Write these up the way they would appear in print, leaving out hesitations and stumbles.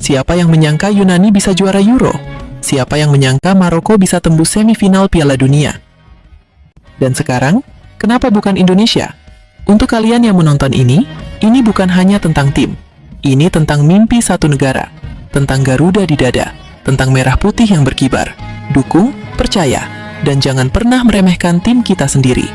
Siapa yang menyangka Yunani bisa juara Euro? Siapa yang menyangka Maroko bisa tembus semifinal Piala Dunia? Dan sekarang, kenapa bukan Indonesia? Untuk kalian yang menonton ini bukan hanya tentang tim. Ini tentang mimpi satu negara, tentang Garuda di dada, tentang merah putih yang berkibar. Dukung, percaya, dan jangan pernah meremehkan tim kita sendiri.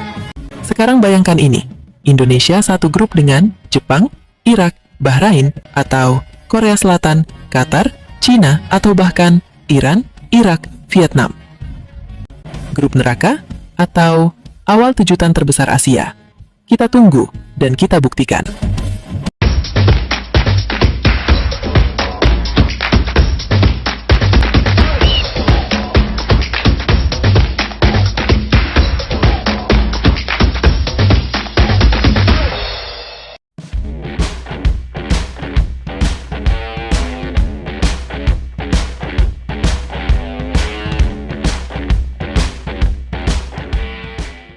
Sekarang bayangkan ini, Indonesia satu grup dengan Jepang, Irak, Bahrain, atau Korea Selatan, Qatar, Cina, atau bahkan Iran, Irak, Vietnam. Grup neraka atau awal kejutan terbesar Asia. Kita tunggu dan kita buktikan.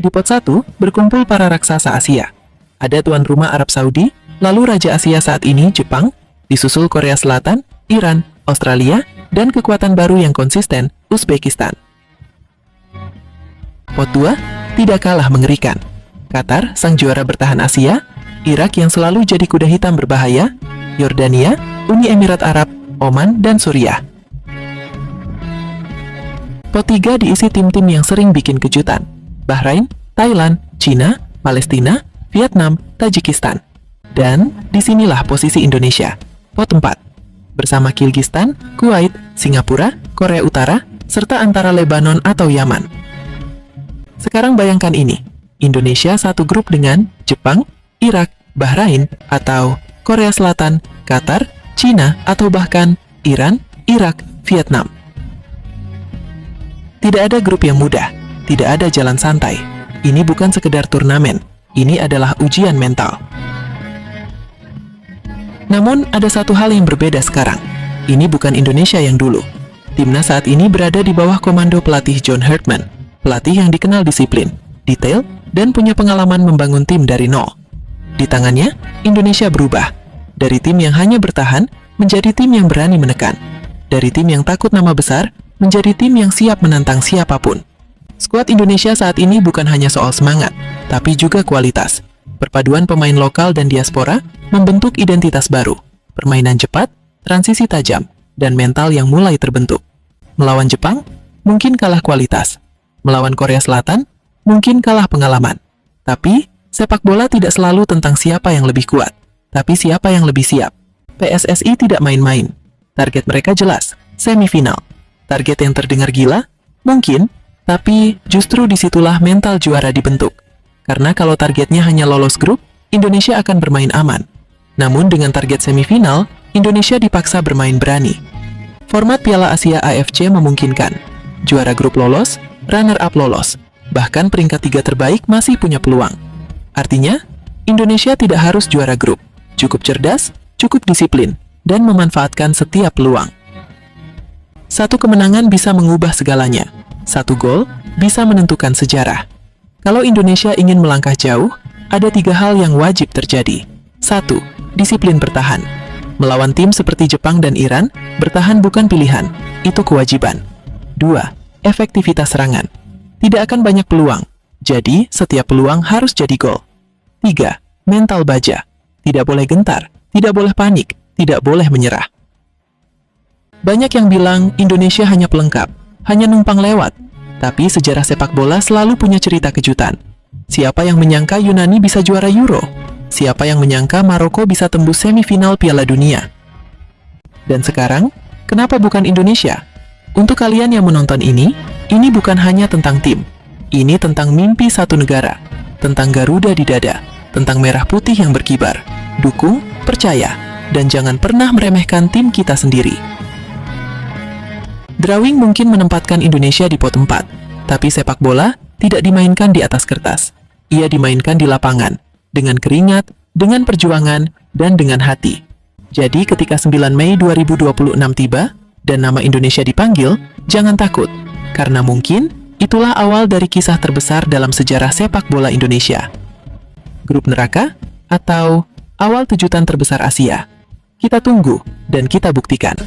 Di pot 1, berkumpul para raksasa Asia. Ada tuan rumah Arab Saudi, lalu Raja Asia saat ini Jepang, disusul Korea Selatan, Iran, Australia, dan kekuatan baru yang konsisten, Uzbekistan. Pot 2, tidak kalah mengerikan. Qatar, sang juara bertahan Asia, Irak yang selalu jadi kuda hitam berbahaya, Yordania, Uni Emirat Arab, Oman, dan Suriah. Pot 3 diisi tim-tim yang sering bikin kejutan. Bahrain, Thailand, Cina, Palestina, Vietnam, Tajikistan. Dan disinilah posisi Indonesia, pot 4, bersama Kirgistan, Kuwait, Singapura, Korea Utara, serta antara Lebanon atau Yaman. Sekarang bayangkan ini, Indonesia satu grup dengan Jepang, Irak, Bahrain, atau Korea Selatan, Qatar, Cina, atau bahkan Iran, Irak, Vietnam. Tidak ada grup yang mudah. Tidak ada jalan santai. Ini bukan sekedar turnamen. Ini adalah ujian mental. Namun, ada satu hal yang berbeda sekarang. Ini bukan Indonesia yang dulu. Timnas saat ini berada di bawah komando pelatih John Herdman. Pelatih yang dikenal disiplin, detail, dan punya pengalaman membangun tim dari nol. Di tangannya, Indonesia berubah. Dari tim yang hanya bertahan, menjadi tim yang berani menekan. Dari tim yang takut nama besar, menjadi tim yang siap menantang siapapun. Skuad Indonesia saat ini bukan hanya soal semangat, tapi juga kualitas. Perpaduan pemain lokal dan diaspora membentuk identitas baru. Permainan cepat, transisi tajam, dan mental yang mulai terbentuk. Melawan Jepang, mungkin kalah kualitas. Melawan Korea Selatan, mungkin kalah pengalaman. Tapi, sepak bola tidak selalu tentang siapa yang lebih kuat, tapi siapa yang lebih siap. PSSI tidak main-main. Target mereka jelas, semifinal. Target yang terdengar gila? Mungkin, tapi justru disitulah mental juara dibentuk. Karena kalau targetnya hanya lolos grup, Indonesia akan bermain aman. Namun dengan target semifinal, Indonesia dipaksa bermain berani. Format Piala Asia AFC memungkinkan. Juara grup lolos, runner-up lolos. Bahkan peringkat 3 terbaik masih punya peluang. Artinya, Indonesia tidak harus juara grup. Cukup cerdas, cukup disiplin, dan memanfaatkan setiap peluang. Satu kemenangan bisa mengubah segalanya. Satu gol bisa menentukan sejarah. Kalau Indonesia ingin melangkah jauh, ada 3 hal yang wajib terjadi. 1. Disiplin bertahan. Melawan tim seperti Jepang dan Iran, bertahan bukan pilihan, itu kewajiban. 2. Efektivitas serangan. Tidak akan banyak peluang, jadi setiap peluang harus jadi gol. 3. Mental baja. Tidak boleh gentar, tidak boleh panik, tidak boleh menyerah. Banyak yang bilang Indonesia hanya pelengkap, hanya numpang lewat. Tapi sejarah sepak bola selalu punya cerita kejutan. Siapa yang menyangka Yunani bisa juara Euro? Siapa yang menyangka Maroko bisa tembus semifinal Piala Dunia? Dan sekarang, kenapa bukan Indonesia? Untuk kalian yang menonton ini bukan hanya tentang tim. Ini tentang mimpi satu negara, tentang Garuda di dada, tentang merah putih yang berkibar. Dukung, percaya, dan jangan pernah meremehkan tim kita sendiri. Drawing mungkin menempatkan Indonesia di pot 4, tapi sepak bola tidak dimainkan di atas kertas. Ia dimainkan di lapangan, dengan keringat, dengan perjuangan, dan dengan hati. Jadi ketika 9 Mei 2026 tiba, dan nama Indonesia dipanggil, jangan takut, karena mungkin itulah awal dari kisah terbesar dalam sejarah sepak bola Indonesia. Grup neraka, atau awal kejutan terbesar Asia. Kita tunggu, dan kita buktikan.